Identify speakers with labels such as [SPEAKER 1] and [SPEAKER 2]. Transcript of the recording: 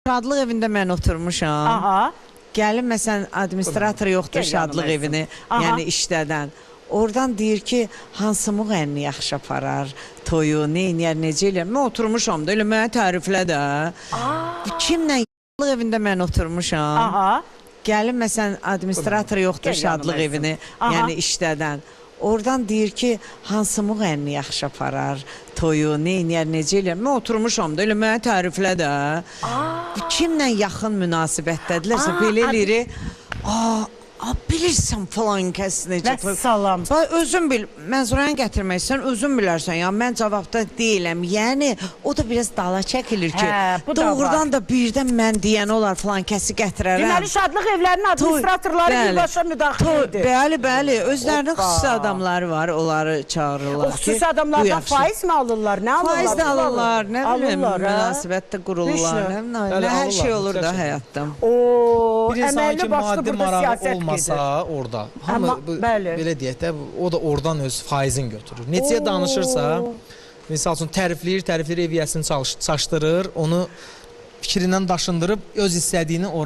[SPEAKER 1] Şadlıq evində mən oturmuşam.
[SPEAKER 2] Aha.
[SPEAKER 1] Gəlin məsələn administrator yoxdur
[SPEAKER 2] Gəl
[SPEAKER 1] şadlıq
[SPEAKER 2] yanıma
[SPEAKER 1] evini,
[SPEAKER 2] Aha.
[SPEAKER 1] yəni işlədən. Oradan deyir ki, hansı müğənni yaxşı aparar toyu, neyniyər, necə eləyər. Mən oturmuşam da, elə mənə təriflə də. Kimlə şadlıq evində mən oturmuşam.
[SPEAKER 2] Aha.
[SPEAKER 1] Gəlin məsələn administrator yoxdur
[SPEAKER 2] Gəl
[SPEAKER 1] şadlıq
[SPEAKER 2] yanıma
[SPEAKER 1] evini,
[SPEAKER 2] Aha.
[SPEAKER 1] yəni işlədən. Oradan deyir ki, hansı müğənni yaxşı aparar toyu, neyniyər, necə eləyər. Mən oturmuşam da, elə mənə təriflə də. Kimlə yaxın münasibətdədirlərsə, belə eləyirik. Bilirsən falan kəs necə.
[SPEAKER 2] Vəssalam.
[SPEAKER 1] Özün bil, mənzurəni gətirmək istəyən, özün bilərsən. Yəni, mən cavabda deyiləm. Yəni, o da biraz dala çəkilir ki,
[SPEAKER 2] Bu da
[SPEAKER 1] doğrudan da birdən mən deyən olar falan kəsi gətirərəm.
[SPEAKER 2] Deməli, şadlıq evlərinin administratorları birbaşa müdaxilə edir.
[SPEAKER 1] Bəli, bəli. Özlərinin xüsusi adamları var, onları çağırırlar.
[SPEAKER 2] O xüsusi adamlardan faiz mi alırlar? Nə alırlar?
[SPEAKER 1] Faiz də alırlar, nə bilim, münasibətdə qururlar. Nə hər şey olur da həyatda.
[SPEAKER 3] Bir insan ki, maddi marağı olmasa orada, belə deyək də, o da oradan öz faizini götürür. Necə danışırsa, misal üçün tərifləyir, ev yəsini çaşdırır, onu fikrindən daşındırıb öz istədiyini ora